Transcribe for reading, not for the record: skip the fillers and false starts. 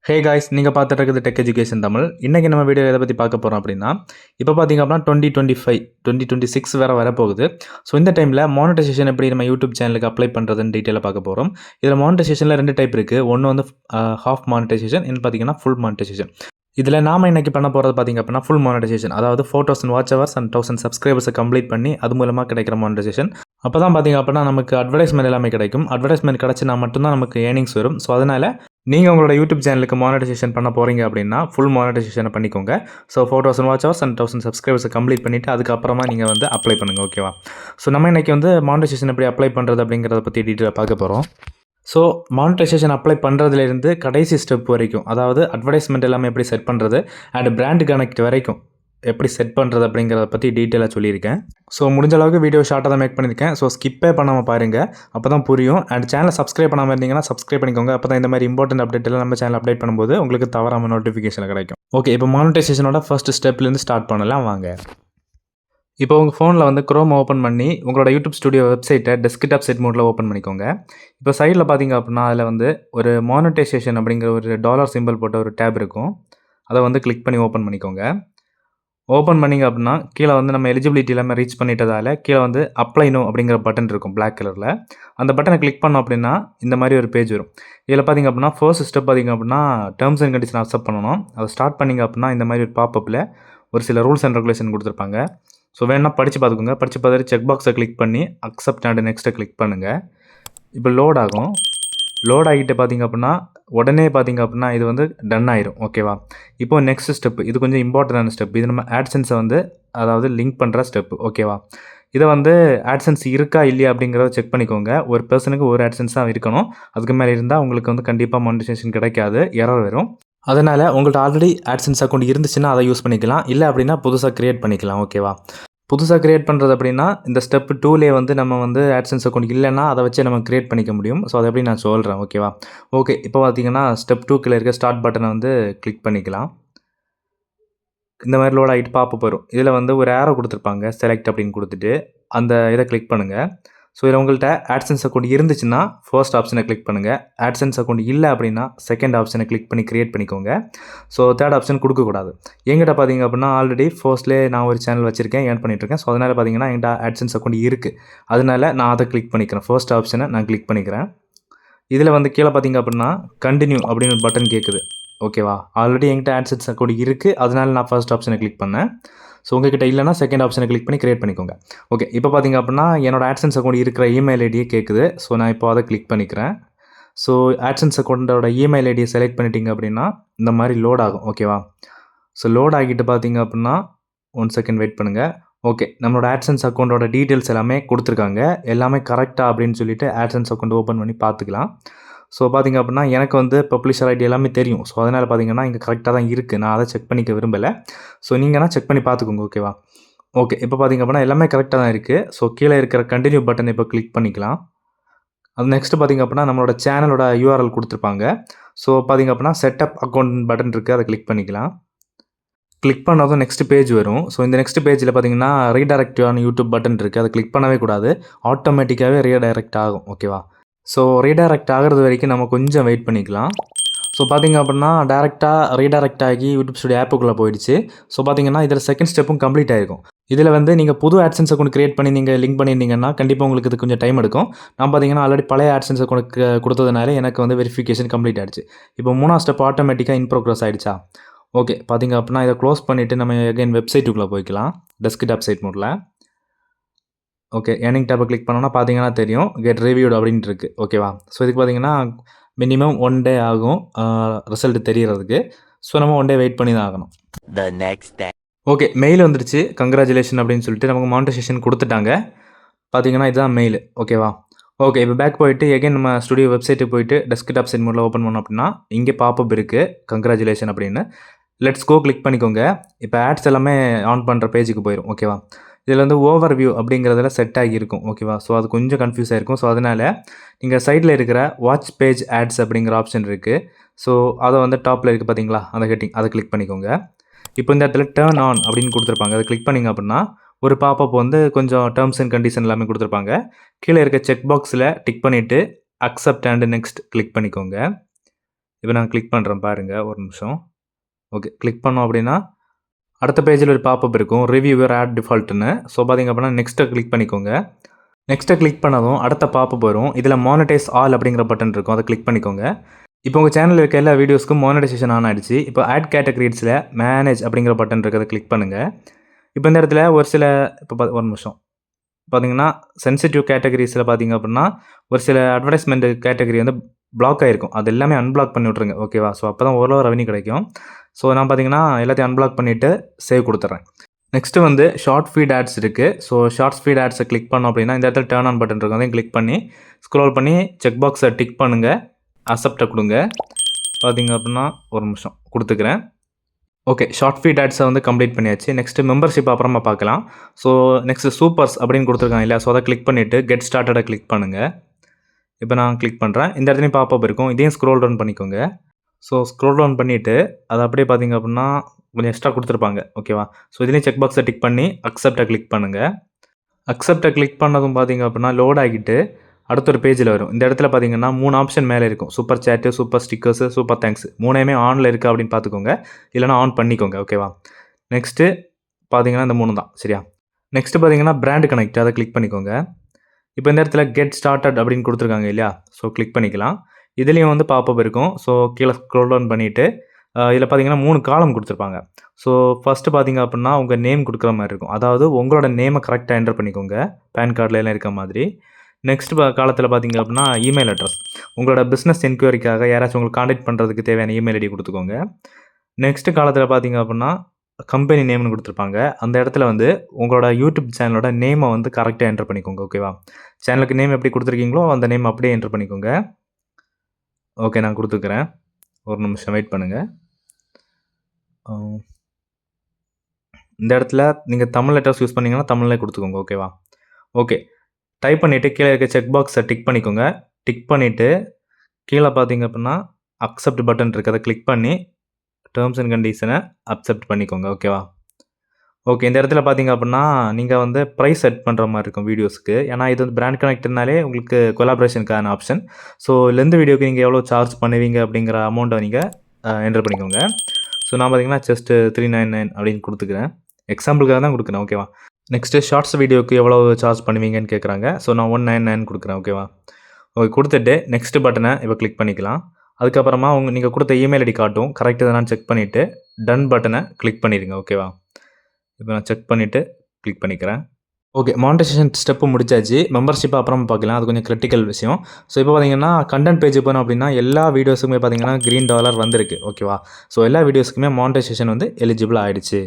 Hey guys, நீங்கள் பார்த்துட்டு இருக்குது டெக் எஜுகேஷன் தமிழ். இன்றைக்கி நம்ம வீடியோ எதை பற்றி பார்க்க போகிறோம் அப்படின்னா, இப்போ பார்த்திங்க அப்படின்னா 2025 2026 வேறு வரப்போகுது. ஸோ இந்த டைமில் மானிட்டைசேஷன் எப்படி நம்ம யூடியூப் சேனலுக்கு அப்ளை பண்ணுறதுன்னு டீட்டெயிலாக பார்க்க போகிறோம். இதில் மானிட்டைசேஷனில் 2 டைப் இருக்குது. ஒன்று வந்து ஹாஃப் மானிட்டைசேஷன், இன்னும் பார்த்திங்கன்னா ஃபுல் மானிட்டைசேஷன். இதில் நாம் இன்றைக்கி பண்ண போகிறது பார்த்திங்க அப்படின்னா ஃபுல் மானிட்டைசேஷன், அதாவது 4000 வாட்ச் ஹவர்ஸ் அண்ட் 1000 சப்ஸ்கிரைபர்ஸை கம்ப்ளீட் பண்ணி அது மூலமாக கிடைக்கிற மானிட்டைசேஷன். அப்போ தான் பார்த்திங்க அப்படின்னா நமக்கு அட்வர்டைஸ்மெண்ட் எல்லாமே கிடைக்கும். அட்வர்டைஸ்மெண்ட் கிடச்சினா மட்டும்தான் நமக்கு ஏர்னிங்ஸ் வரும். ஸோ அதனால் நீங்கள் உங்களோட யூடியூப் சேனலுக்கு மானிட்டைசேஷன் பண்ண போகிறீங்க அப்படின்னா ஃபுல் மானிட்டைசேஷனை பண்ணிக்கோங்க. ஸோ 4000 வாட்ச் ஹவர்ஸ் அண்ட் 1000 சப்ஸ்கிரைபர்ஸை கம்ப்ளீட் பண்ணிவிட்டு அதுக்கப்புறமா நீங்கள் வந்து அப்ளை பண்ணுங்கள். ஓகேவா? ஸோ நம்ம இன்றைக்கி வந்து மானிட்டைசேஷன் எப்படி அப்ளை பண்ணுறது அப்படிங்கிறத பற்றி டீட்டெயிலாக பார்க்க போகிறோம். ஸோ மானிட்டைசேஷன் அப்ளை பண்ணுறதுலேருந்து கடைசி ஸ்டெப் வரைக்கும், அதாவது அட்வர்டைஸ்மெண்ட் எல்லாமே எப்படி செட் பண்ணுறது அண்ட் பிராண்ட் கனெக்ட் வரைக்கும் எப்படி செட் பண்ணுறது அப்படிங்கிறத பற்றி டீட்டெயிலாக சொல்லியிருக்கேன். ஸோ முடிஞ்ச அளவுக்கு வீடியோ ஷார்ட்டாக தான் மேக் பண்ணியிருக்கேன். ஸோ ஸ்கிப்பே பண்ணாமல் பாருங்கள், அப்போ தான் புரியும். அண்ட் சேனலை சப்ஸ்கிரைப் பண்ணாமல் இருந்தீங்கன்னா சப்ஸ்கிரைப் பண்ணிக்கோங்க. அப்போ தான் இந்த மாதிரி இம்பார்ட்டன்ட் அப்டேட் எல்லாம் நம்ம சேனல் அப்டேட் பண்ணும்போது உங்களுக்கு தவறாமல் நோட்டிஃபிகேஷன் கிடைக்கும். ஓகே, இப்போ மானிட்டைசேஷனோட ஃபர்ஸ்ட் ஸ்டெப்லேருந்து ஸ்டார்ட் பண்ணலாம் வாங்க. இப்போ உங்கள் ஃபோனில் வந்து குரோம் ஓப்பன் பண்ணி உங்களோட யூடியூப் ஸ்டுடியோ வெப்சைட்டை டெஸ்க்டாப் செட் மோடில் ஓப்பன் பண்ணிக்கோங்க. இப்போ சைடில் பார்த்தீங்க அப்படின்னா அதில் வந்து ஒரு மானிட்டைசேஷன் அப்படிங்கிற ஒரு டாலர் சிம்பிள் போட்ட ஒரு டேப் இருக்கும். அதை வந்து கிளிக் பண்ணி ஓப்பன் பண்ணிக்கோங்க. ஓப்பன் பண்ணிங்க அப்படின்னா கீழே வந்து நம்ம எலிஜிபிலிட்டி எல்லாமே ரீச் பண்ணிட்டதால் கீழே வந்து அப்ளை நோ அப்படிங்கிற பட்டன் இருக்கும் பிளாக் கலரில். அந்த பட்டனை கிளிக் பண்ணோம் அப்படின்னா இந்த மாதிரி ஒரு பேஜ் வரும். இதில் பார்த்திங்க அப்படின்னா ஃபர்ஸ்ட் ஸ்டெப் பார்த்திங்க அப்படின்னா டேர்ம்ஸ் அண்ட் கண்டிஷன் அக்செப்ட் பண்ணணும். அதை ஸ்டார்ட் பண்ணிங்க அப்படின்னா இந்த மாதிரி ஒரு பாப்பப்பில் ஒரு சில ரூல்ஸ் அண்ட் ரெகுலேஷன் கொடுத்துருப்பாங்க. ஸோ வேணா படித்து பார்த்துக்கோங்க. படித்து பார்த்துட்டு செக் பாக்ஸை கிளிக் பண்ணி அக்செப்ட் அண்ட் நெக்ஸ்ட்டை கிளிக் பண்ணுங்கள். இப்போ லோட் ஆகும். லோட் ஆகிட்டு பார்த்திங்க அப்படின்னா உடனே பார்த்திங்க அப்படின்னா இது வந்து டன் ஆயிரும். ஓகேவா? இப்போ நெக்ஸ்ட் ஸ்டெப், இது கொஞ்சம் இம்பார்ட்டண்டான ஸ்டெப். இது நம்ம ஆட்சன்ஸை வந்து அதாவது லிங்க் பண்ணுற ஸ்டெப். ஓகேவா? இதை வந்து ஆட்சன்ஸ் இருக்கா இல்லையா அப்படிங்கிறத செக் பண்ணிக்கோங்க. ஒரு பர்சனுக்கு ஒரு ஆட்சன்ஸ் தான் இருக்கணும். அதுக்கு மேலே இருந்தால் உங்களுக்கு வந்து கண்டிப்பாக மானிட்டைசேஷன் கிடைக்காது, எரர் வரும். அதனால் உங்கள்கிட்ட ஆல்ரெடி ஆட்சன்ஸ் அக்கௌண்ட் இருந்துச்சுன்னா அதை யூஸ் பண்ணிக்கலாம். இல்லை அப்படின்னா புதுசாக க்ரியேட் பண்ணிக்கலாம். ஓகேவா? புதுசாக க்ரியேட் பண்ணுறது அப்படின்னா இந்த ஸ்டெப் 2லே வந்து நம்ம வந்து ஆட்சன்ஸ் அக்கௌண்ட் இல்லைன்னா அதை வச்சு நம்ம க்ரியேட் பண்ணிக்க முடியும். ஸோ அதை எப்படி நான் சொல்கிறேன். ஓகேவா? ஓகே, இப்போ பார்த்தீங்கன்னா ஸ்டெப் 2 இருக்க ஸ்டார்ட் பட்டனை வந்து கிளிக் பண்ணிக்கலாம். இந்த மாதிரி லோட் ஆகிட்டு பாப்பப் வரும். இதில் வந்து ஒரு ஏரோ கொடுத்துருப்பாங்க, செலக்ட் அப்படின்னு கொடுத்துட்டு அந்த இதை கிளிக் பண்ணுங்கள். ஸோ இதில் உங்கள்கிட்ட ஆட்சன்ஸ் அக்கௌண்ட் இருந்துச்சுன்னா ஃபர்ஸ்ட் ஆப்ஷனை கிளிக் பண்ணுங்கள். ஆட்சன்ஸ் அக்கௌண்ட் இல்லை அப்படின்னா செகண்ட் ஆப்ஷனை கிளிக் பண்ணி க்ரியேட் பண்ணிக்கோங்க. ஸோ தேர்ட் ஆப்ஷன் கொடுக்கக்கூடாது. என்கிட்ட பார்த்தீங்க அப்படின்னா ஆல்ரெடி ஃபர்ஸ்ட்லேயே நான் ஒரு சேனல் வச்சுருக்கேன், ஏர்ன் பண்ணிட்டுருக்கேன். ஸோ அதனால் பார்த்தீங்கன்னா என்கிட்ட ஆட்சன்ஸ் அக்கௌண்ட் இருக்குது. அதனால் நான் அதை கிளிக் பண்ணிக்கிறேன். ஃபர்ஸ்ட் ஆப்ஷனை நான் கிளிக் பண்ணிக்கிறேன். இதில் வந்து கீழே பார்த்தீங்க அப்படின்னா கண்டினியூ அப்படின்னு ஒரு பட்டன் கேட்குது. ஓகேவா? ஆல்ரெடி என்கிட்ட ஆட்சன்ஸ் அக்கௌண்ட் இருக்குது, அதனால் நான் ஃபர்ஸ்ட் ஆப்ஷனை கிளிக் பண்ணேன். ஸோ உங்கள்கிட்ட இல்லைனா செகண்ட் ஆப்ஷனை கிளிக் பண்ணி க்ரியேட் பண்ணிக்கோங்க. ஓகே, இப்போ பார்த்திங்க அப்படின்னா என்னோட ஆட்சன்ஸ் அக்கௌண்ட் இருக்கிற இமெயில் ஐடியே கேட்குது. ஸோ நான் இப்போ அதை கிளிக் பண்ணிக்கிறேன். ஸோ ஆட்சன்ஸ் அக்கௌண்ட்டோட இமெயில் ஐடியை செலக்ட் பண்ணிட்டீங்க அப்படின்னா இந்த மாதிரி லோட் ஆகும். ஓகேவா? ஸோ லோட் ஆகிட்டு பார்த்திங்க அப்படின்னா 1 செகண்ட் வெயிட் பண்ணுங்கள். ஓகே, நம்மளோட ஆட்சன்ஸ் அக்கௌண்ட்டோட டீட்டெயில்ஸ் எல்லாமே கொடுத்துருக்காங்க. எல்லாமே கரெக்டாக அப்படின்னு சொல்லிட்டு ஆட்சன்ஸ் அக்கௌண்ட் ஓப்பன் பண்ணி பார்த்துக்கலாம். ஸோ பார்த்திங்க அப்படின்னா எனக்கு வந்து பப்ளிஷர் ஐடி எல்லாமே தெரியும். ஸோ அதனால் பார்த்திங்கன்னா இங்கே கரெக்டாக தான் இருக்குது. நான் அதை செக் பண்ணிக்க விரும்பலை. ஸோ நீங்கன்னா செக் பண்ணி பார்த்துக்கோங்க. ஓகேவா? ஓகே, இப்போ பார்த்திங்க அப்படின்னா எல்லாமே கரெக்டாக தான் இருக்குது. ஸோ கீழே இருக்கிற கண்டினியூ பட்டன் இப்போ கிளிக் பண்ணிக்கலாம். அது நெக்ஸ்ட்டு பார்த்திங்க அப்படின்னா நம்மளோட சேனலோட யூஆர்எல் கொடுத்துருப்பாங்க. ஸோ பார்த்திங்க அப்படின்னா செட்டப் அக்கௌண்ட் பட்டன் இருக்குது, அதை கிளிக் பண்ணிக்கலாம். கிளிக் பண்ணதும் நெக்ஸ்ட் பேஜ் வரும். ஸோ இந்த நெக்ஸ்ட் பேஜில் பார்த்திங்கன்னா ரீடைரக்ட் ஆன் யூடியூப் பட்டன் இருக்குது, அதை கிளிக் பண்ணவே கூடாது. ஆட்டோமேட்டிக்காகவே ரீடைரக்ட் ஆகும். ஓகேவா? ஸோ ரீடைரக்ட் ஆகிறது வரைக்கும் நம்ம கொஞ்சம் வெயிட் பண்ணிக்கலாம். ஸோ பார்த்திங்க அப்படின்னா டேரெக்டாக ரீடைரக்ட் ஆகி யூடியூப் ஸ்டுடியோ ஆப்புக்குள்ளே போயிடுச்சு. ஸோ பார்த்திங்கன்னா இதில் செகண்ட் ஸ்டெப்பும் கம்ப்ளீட் ஆகிருக்கும். இதில் வந்து நீங்கள் புது ஆட்சன்ஸ் அக்கௌண்ட் க்ரியேட் பண்ணி நீங்கள் லிங்க் பண்ணியிருந்தீங்கன்னா கண்டிப்பாக உங்களுக்கு இது கொஞ்சம் டைம் எடுக்கும். நான் பார்த்திங்கன்னா ஆல்ரெடி பழைய ஆட்சன்ஸ் அக்கௌண்ட் கொடுத்ததுனால எனக்கு வந்து வெரிஃபிகேஷன் கம்ப்ளீட் ஆகிடுச்சு. இப்போ 3ஆவது ஸ்டெப் ஆட்டோமேட்டிக்காக இன் ப்ரோக்ரஸ் ஆகிடுச்சா? ஓகே, பார்த்திங்க அப்படின்னா இதை க்ளோஸ் பண்ணிவிட்டு நம்ம அகைன் வெப்சைட்டுக்குள்ளே போய்க்கலாம். டெஸ்க்டாப் சைட் மோடில். ஓகே, ஏர்னிங் டேப்பை கிளிக் பண்ணோன்னா பார்த்தீங்கன்னா தெரியும் கெட் ரிவ்யூட் அப்படின்ட்டு இருக்குது. ஓகேவா? ஸோ இதுக்கு பார்த்தீங்கன்னா மினிமம் 1 டே ஆகும் ரிசல்ட் தெரியறதுக்கு. ஸோ நம்ம 1 டே வெயிட் பண்ணி தான் ஆகணும். ஓகே, மெயில் வந்துடுச்சு, கங்க்ராச்சுலேஷன் அப்படின்னு சொல்லிட்டு நமக்கு மானிட்டைசேஷன் கொடுத்துட்டாங்க. பார்த்தீங்கன்னா இதுதான் மெயில். ஓகேவா? ஓகே, இப்போ பேக் போயிட்டு எகைன் நம்ம ஸ்டுடியோ வெப்சைட்டுக்கு போயிட்டு டெஸ்க்டாப் சைட் மோடில் ஓப்பன் பண்ணோம் அப்படின்னா இங்கே பாப்பப் இருக்குது கங்க்ராச்சுலேஷன் அப்படின்னு. லெட்ஸ் கோ கிளிக் பண்ணிக்கோங்க. இப்போ ஆட்ஸ் எல்லாமே ஆன் பண்ணுற பேஜுக்கு போயிடும். ஓகேவா? இதில் வந்து ஓவர் வியூ அப்படிங்கிறதுல செட் ஆகியிருக்கும். ஓகேவா? ஸோ அது கொஞ்சம் கன்ஃபியூஸ் ஆகிருக்கும். ஸோ அதனால் நீங்கள் சைடில் இருக்கிற வாட்ச் பேஜ் ஆட்ஸ் அப்படிங்கிற ஆப்ஷன் இருக்குது. ஸோ அதை வந்து டாப்பில் இருக்குது பார்த்தீங்களா, அந்த ஹெட்டிங், அதை கிளிக் பண்ணிக்கோங்க. இப்போ இந்த இடத்துல டர்ன் ஆன் அப்படின்னு கொடுத்துருப்பாங்க, அதை கிளிக் பண்ணிங்க அப்படின்னா ஒரு பாப்பப் வந்து கொஞ்சம் டேர்ம்ஸ் அண்ட் கண்டிஷன் எல்லாமே கொடுத்துருப்பாங்க. கீழே இருக்க செக் பாக்ஸில் டிக் பண்ணிவிட்டு அக்செப்ட் அண்ட் நெக்ஸ்ட் கிளிக் பண்ணிக்கோங்க. இப்போ நான் கிளிக் பண்ணுறேன் பாருங்கள், ஒரு நிமிஷம். ஓகே, கிளிக் பண்ணோம் அப்படின்னா அடுத்த பேஜில் ஒரு பாப்பப் இருக்கும், ரிவ்யூ யுவர் ஆட் டிஃபால்ட்னு. ஸோ பார்த்தீங்க அப்படின்னா நெக்ஸ்ட்டை கிளிக் பண்ணிக்கோங்க. நெக்ஸ்ட்டை கிளிக் பண்ணதும் அடுத்த பாப்பப் வரும். இதில் மானிட்டைஸ் ஆல் அப்படிங்கிற பட்டன் இருக்கும், அதை கிளிக் பண்ணிக்கோங்க. இப்போ உங்கள் சேனலில் இருக்க எல்லா வீடியோஸ்க்கும் மானிட்டைசேஷன் ஆன் ஆகிடுச்சு. இப்போ ஆட் கேட்டகரிஸில் மேனேஜ் அப்படிங்கிற பட்டன் இருக்குது, அதை கிளிக் பண்ணுங்கள். இப்போ இந்த இடத்துல ஒரு சில ஒரு நிமிஷம் பார்த்தீங்கன்னா சென்சிட்டிவ் கேட்டகரிஸில் பார்த்தீங்க அப்படின்னா ஒரு சில அட்வர்டைஸ்மெண்ட் கேட்டகரி வந்து பிளாக் ஆகிருக்கும். அது எல்லாமே அன்பிளாக் பண்ணி விட்ருங்க, ஓகேவா? ஸோ அப்போ தான் ஓரளவு ரெவன்யூ கிடைக்கும். ஸோ நான் பார்த்தீங்கன்னா எல்லாத்தையும் அன்பிளாக் பண்ணிவிட்டு சேவ் கொடுத்துட்றேன். நெக்ஸ்ட்டு வந்து ஷார்ட் ஃபீட் ஆட்ஸ் இருக்குது. ஸோ ஷார்ட்ஸ் ஃபீட் ஆட்ஸை கிளிக் பண்ணோம் அப்படின்னா இந்த இடத்துல டர்ன் ஆன் பட்டன் இருக்கும், அதையும் கிளிக் பண்ணி ஸ்க்ரோல் பண்ணி செக் பாக்ஸை டிக் பண்ணுங்கள், அக்செப்டை கொடுங்க. பார்த்தீங்க அப்படின்னா ஒரு நிமிஷம் கொடுத்துக்கிறேன். ஓகே, ஷார்ட் ஃபீட் ஆட்ஸை வந்து கம்ப்ளீட் பண்ணியாச்சு. நெக்ஸ்ட்டு மெம்பர்ஷிப் அப்புறமா பார்க்கலாம். ஸோ நெக்ஸ்ட்டு சூப்பர்ஸ் அப்படின்னு கொடுத்துருக்காங்க இல்லையா? ஸோ அதை கிளிக் பண்ணிவிட்டு கெட் ஸ்டார்டடை கிளிக் பண்ணுங்கள். இப்போ நான் கிளிக் பண்ணுறேன். இந்த இடத்துலையும் பாப்பப் இருக்கும், இதையும் ஸ்க்ரோல் டவுன் பண்ணிக்கோங்க. ஸோ ஸ்க்ரோல் டவுன் பண்ணிவிட்டு அதை அப்படியே பார்த்தீங்க அப்படின்னா கொஞ்சம் எக்ஸ்ட்ரா கொடுத்துருப்பாங்க, ஓகேவா? ஸோ இதுலேயும் செக் பாக்ஸை டிக் பண்ணி அக்செப்டை கிளிக் பண்ணுங்கள். அக்செப்டை கிளிக் பண்ணதும் பார்த்தீங்க அப்படின்னா லோட் ஆகிட்டு அடுத்த ஒரு பேஜில் வரும். இந்த இடத்துல பார்த்தீங்கன்னா 3 ஆப்ஷன் மேலே இருக்கும், சூப்பர் சேட்டு, சூப்பர் ஸ்டிக்கர்ஸு, சூப்பர் தேங்க்ஸ். 3மே ஆனில் இருக்குது அப்படின்னு பார்த்துக்கோங்க, இல்லைனா ஆன் பண்ணிக்கோங்க, ஓகேவா? நெக்ஸ்ட்டு பார்த்தீங்கன்னா இந்த 3 தான், சரியா? நெக்ஸ்ட்டு பார்த்தீங்கன்னா பிராண்ட் கனெக்ட், அதை கிளிக் பண்ணிக்கோங்க. இப்போ இந்த இடத்துல கெட் ஸ்டார்டட் அப்படின்னு கொடுத்துருக்காங்க இல்லையா? ஸோ கிளிக் பண்ணிக்கலாம். இதுலேயும் வந்து பாப்பப் இருக்கும். ஸோ கீழே ஸ்க்ரோல் டவுன் பண்ணிவிட்டு இதில் பார்த்தீங்கன்னா 3 காலம் கொடுத்துருப்பாங்க. ஸோ ஃபஸ்ட்டு பார்த்தீங்க அப்படின்னா உங்கள் நேம் கொடுக்குற மாதிரி இருக்கும், அதாவது உங்களோட நேமை கரெக்டாக என்டர் பண்ணிக்கோங்க, பேன் கார்டில் எல்லாம் இருக்க மாதிரி. நெக்ஸ்ட் காலத்தில் பார்த்தீங்க அப்படின்னா இமெயில் அட்ரஸ், உங்களோட பிஸ்னஸ் என்கொயரிக்காக யாராச்சும் உங்களுக்கு காண்டாக்ட் பண்ணுறதுக்கு தேவையான இமெயில் ஐடி கொடுத்துக்கோங்க. நெக்ஸ்ட்டு காலத்தில் பார்த்தீங்க அப்படின்னா கம்பெனி நேம்னு கொடுத்துருப்பாங்க, அந்த இடத்துல வந்து உங்களோட யூடியூப் சேனலோட நேமை வந்து கரெக்டாக என்டர் பண்ணிக்கோங்க, ஓகேவா? சேனலுக்கு நேம் எப்படி கொடுத்துருக்கீங்களோ அந்த நேம் அப்படியே என்டர் பண்ணிக்கோங்க. ஓகே, நான் கொடுத்துக்கிறேன், ஒரு நிமிஷம் வெயிட் பண்ணுங்கள். இந்த இடத்துல நீங்கள் தமிழ் லெட்டர்ஸ் யூஸ் பண்ணிங்கன்னா தமிழ்லேயே கொடுத்துக்கோங்க, ஓகேவா? ஓகே, டைப் பண்ணிவிட்டு கீழே இருக்க செக் பாக்ஸை டிக் பண்ணிக்கோங்க. டிக் பண்ணிவிட்டு கீழே பார்த்தீங்க அப்படின்னா அக்செப்ட் பட்டன் இருக்குது, அதை கிளிக் பண்ணி டேர்ம்ஸ் அண்ட் கண்டிஷனை அக்செப்ட் பண்ணிக்கோங்க, ஓகேவா? ஓகே, இந்த இடத்துல பார்த்தீங்க அப்படின்னா நீங்கள் வந்து ப்ரைஸ் செட் பண்ணுற மாதிரி இருக்கும் வீடியோஸுக்கு, ஏன்னா இது வந்து பிராண்ட் கனெக்ட்னாலே உங்களுக்கு கொலாபரேஷனுக்கான ஆப்ஷன். ஸோ லெந்த வீடியோக்கு நீங்கள் எவ்வளோ சார்ஜ் பண்ணுவீங்க அப்படிங்கிற அமௌண்ட்டை நீங்கள் என்டர் பண்ணிக்கோங்க. ஸோ நான் பார்த்தீங்கன்னா ஜஸ்ட்டு 399 அப்படின்னு கொடுத்துக்கிறேன், எக்ஸாம்பிளுக்காக தான் கொடுக்குறேன், ஓகேவா? நெக்ஸ்ட்டு ஷார்ட்ஸ் வீடியோக்கு எவ்வளோ சார்ஜ் பண்ணுவீங்கன்னு கேட்குறாங்க. ஸோ நான் 199 கொடுக்குறேன், ஓகேவா? ஓகே, கொடுத்துட்டு நெக்ஸ்ட் பட்டனை இப்போ கிளிக் பண்ணிக்கலாம். அதுக்கப்புறமா நீங்கள் கொடுத்த இமெயில் ஐடி காட்டும், கரெக்டாக தான் செக் பண்ணிவிட்டு டன் பட்டனை கிளிக் பண்ணிடுங்க, ஓகேவா? இப்போ நான் செக் பண்ணிவிட்டு கிளிக் பண்ணிக்கிறேன். ஓகே, மானிட்டைசேஷன் ஸ்டெப்பு முடிச்சாச்சு. மெம்பர்ஷிப் அப்புறம் பார்க்கலாம், அது கொஞ்சம் கிரிட்டிக்கல் விஷயம். ஸோ இப்போ பார்த்தீங்கன்னா கண்டென்ட் பேஜ் போனோம் அப்படின்னா எல்லா வீடியோஸுக்குமே பார்த்தீங்கன்னா $green வந்திருக்கு, ஓகேவா? ஸோ எல்லா வீடியோஸுக்குமே மானிட்டைசேஷன் வந்து எலிஜிபிள் ஆகிடுச்சு.